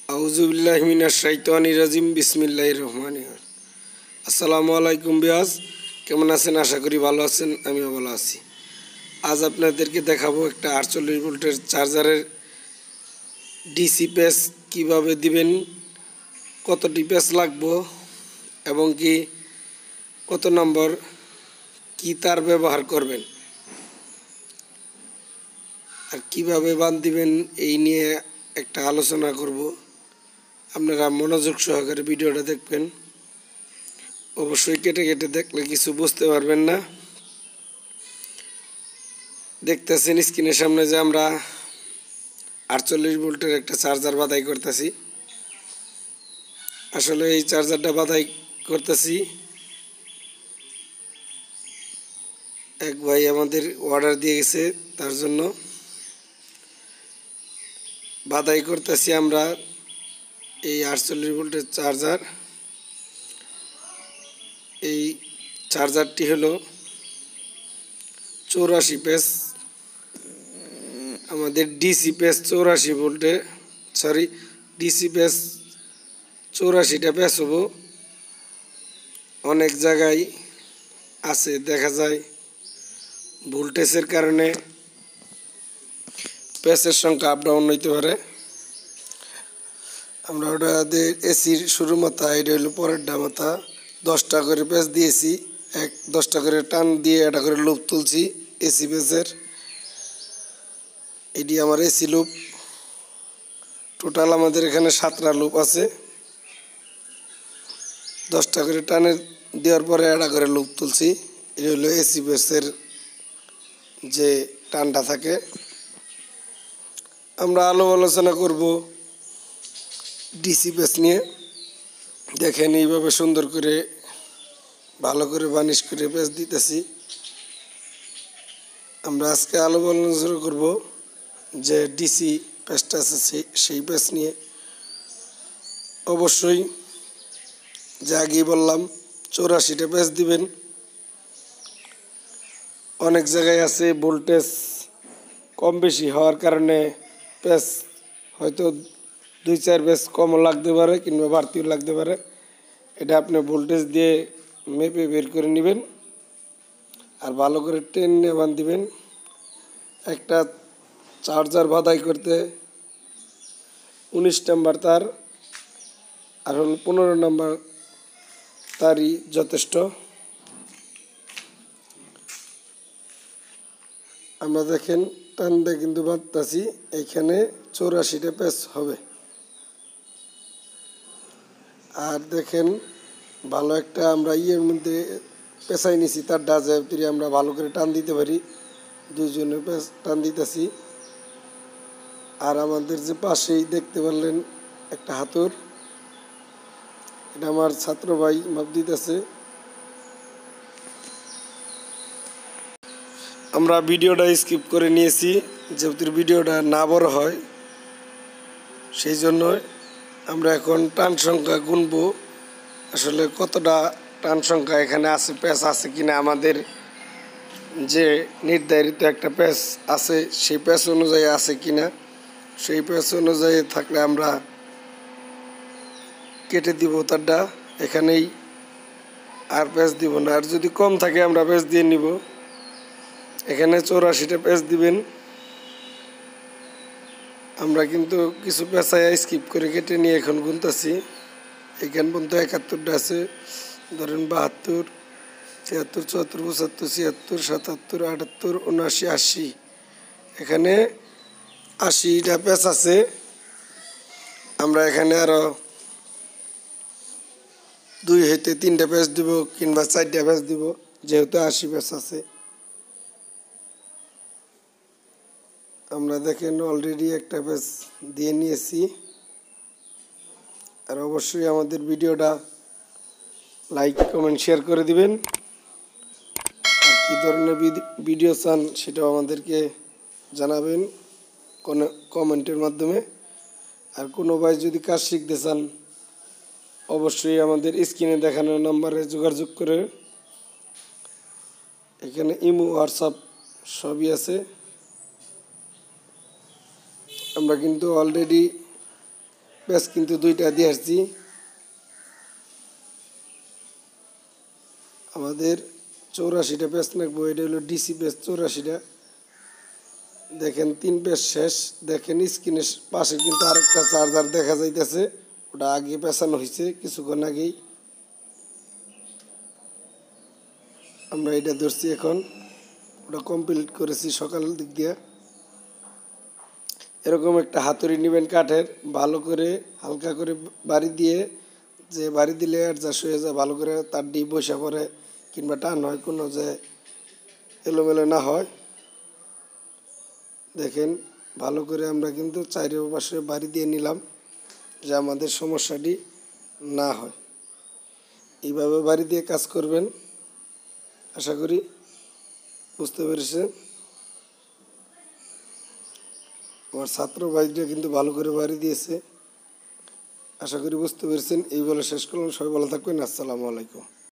আউযুবিল্লাহি মিনাশ শাইতানির রাজিম বিসমিল্লাহির রহমানির রহিম। আসসালামু আলাইকুম বিয়াস, কেমন আছেন? আশা করি ভালো আছেন, আমিও ভালো আছি। আজ আপনাদেরকে দেখাবো একটা 48 ভোল্টের চার্জারের ডিসি প্যাচ কীভাবে দিবেন, কতটি প্যাচ লাগবো এবং কি কত নম্বর কি তার ব্যবহার করবেন আর কিভাবে বাঁধ দিবেন এই নিয়ে একটা আলোচনা করব। আপনারা মনোযোগ সহকারে ভিডিওটা দেখবেন। অবশ্যই কেটে কেটে দেখলে কিছু বুঝতে পারবেন না। দেখতেছেন স্ক্রিনের সামনে যে আমরা 48 ভোল্টের একটা চার্জার বাধাই করতেছি। আসলে এই চার্জারটা বাধাই করতেছি এক ভাই আমাদের অর্ডার দিয়ে গেছে, তার জন্য বাধাই করতেছি আমরা এই 48 ভোল্টের চার্জার। এই চার্জারটি হলো 84 প্যাচ, আমাদের ডিসি প্যাচ 84 ভোল্টে, ডিসি প্যাচ 84টা প্যাচ হবো। অনেক জায়গায় আছে দেখা যায় ভোল্টেজের কারণে প্যাচের সংখ্যা আপ ডাউন হইতে পারে। আমরা ওটা এসির শুরু মাথা, এটা হলো পরের মাথা, 10টা করে প্যাচ দিয়েছি, 10টা করে টান দিয়ে এটা করে লুপ তুলছি এসি প্যাচের। এটি আমার এসি লুপ। টোটাল আমাদের এখানে 7টা লুপ আছে। 10টা করে টানে দেওয়ার পরে এটা করে লুপ তুলছি। এটা হলো এসি প্যাচের যে টানটা থাকে। আমরা আলোচনা করব ডিসি প্যাচ নিয়ে। দেখেন এইভাবে সুন্দর করে ভালো করে বার্নিশ করে প্যাচ দিতেছি। আমরা আজকে আলোচনা করব যে ডিসি প্যাচটা আছে সেই প্যাচ নিয়ে। অবশ্যই যা আগেই বললাম 84টা প্যাচ দিবেন। অনেক জায়গায় আছে ভোল্টেজ কম বেশি হওয়ার কারণে প্যাচ হয়তো 2-4 প্যাচ কমও লাগতে পারে কিংবা বাড়তিও লাগতে পারে। এটা আপনি ভোল্টেজ দিয়ে মেপে বের করে নেবেন আর ভালো করে টেনে বাঁধিবেন। একটা চার্জার বাধাই করতে 19 নম্বর তার আর হল 15 নম্বর তারই যথেষ্ট। আমরা দেখেন টানটা কিন্তু বাঁধতেছি, এখানে 84টা প্যাচ হবে। আর দেখেন ভালো একটা আমরা ইয়ের মধ্যে পেঁচাই নিছি, তার ডাজে আমরা ভালো করে টান দিতে পারি। দুইজনে টান দিতেছি। আর আমাদের যে পাশেই দেখতে পারলেন একটা হাতুর, এটা আমার ছাত্র ভাই মাপ দিতেছে। আমরা ভিডিওটা স্কিপ করে নিয়েছি যেহেতু ভিডিওটা না বড় হয়, সেই জন্য আমরা এখন টান সংখ্যা গুনবো। আসলে কতটা টান সংখ্যা এখানে আছে, প্যাচ আছে কিনা, আমাদের যে নির্ধারিত একটা প্যাচ আছে সেই প্যাচ অনুযায়ী আছে কিনা। সেই প্যাচ অনুযায়ী থাকলে আমরা কেটে দিব তারটা, এখানেই আর প্যাচ দিব না। আর যদি কম থাকে আমরা প্যাচ দিয়ে নিব। এখানে 84টা প্যাচ দিবেন। আমরা কিন্তু কিছু পেঁচায় স্কিপ করে কেটে নিয়ে এখন গুনতেছি। এখান পর্যন্ত 71টা আছে, ধরেন 72, 73, 74, 75, 76, 77, 78, 79, 80। এখানে 80টা প্যাচ আছে। আমরা এখানে আরো 2 হইতে 3টা প্যাচ দিব কিংবা 4টা প্যাচ দিব, যেহেতু 80 প্যাচ আছে। আমরা দেখেন অলরেডি একটা প্যাচ দিয়ে নিয়েছি। আর অবশ্যই আমাদের ভিডিওটা লাইক কমেন্ট শেয়ার করে দিবেন। আর কী ধরনের ভিডিও চান সেটাও আমাদেরকে জানাবেন কোনো কমেন্টের মাধ্যমে। আর কোনো ভাই যদি কাজ শিখতে চান অবশ্যই আমাদের স্ক্রিনে দেখানো নাম্বারে যোগাযোগ করে, এখানে ইমো হোয়াটসঅ্যাপ সবই আছে। আমরা কিন্তু অলরেডি পেঁচ কিন্তু দুইটা দিয়ে আসছি। আমাদের 84টা পেঁচ লাগবো, এটা হলো ডিসি পেঁচ 84টা। দেখেন 3 পেঁচ শেষ। দেখেন স্ক্রিনের পাশে কিন্তু আরেকটা চার্জার দেখা যাইতেছে, ওটা আগে পেঁচানো হয়েছে কিছুক্ষণ আগেই। আমরা এটা ধরছি এখন, ওটা কমপ্লিট করেছি সকাল দিক দিয়ে। এরকম একটা হাতুড়ি নেবেন কাঠের, ভালো করে হালকা করে বাড়ি দিয়ে, যে বাড়ি দিলে অ্যাডজাস্ট হয়ে যায় ভালো করে, তার ডিপ বসে পড়ে কিংবা টান হয় কোনো, যে এলোমেলো না হয়। দেখেন ভালো করে আমরা কিন্তু চারিপাশে বাড়ি দিয়ে নিলাম, যে আমাদের সমস্যাটি না হয়। এইভাবে বাড়ি দিয়ে কাজ করবেন, আশা করি বুঝতে পেরেছেন। আমার ছাত্র ভাইরা কিন্তু ভালো করে বাড়ি দিয়েছে, আশা করি বুঝতে পেরেছেন। এই বলে শেষ করলাম। সবাই ভালো থাকবেন। আসসালামু আলাইকুম।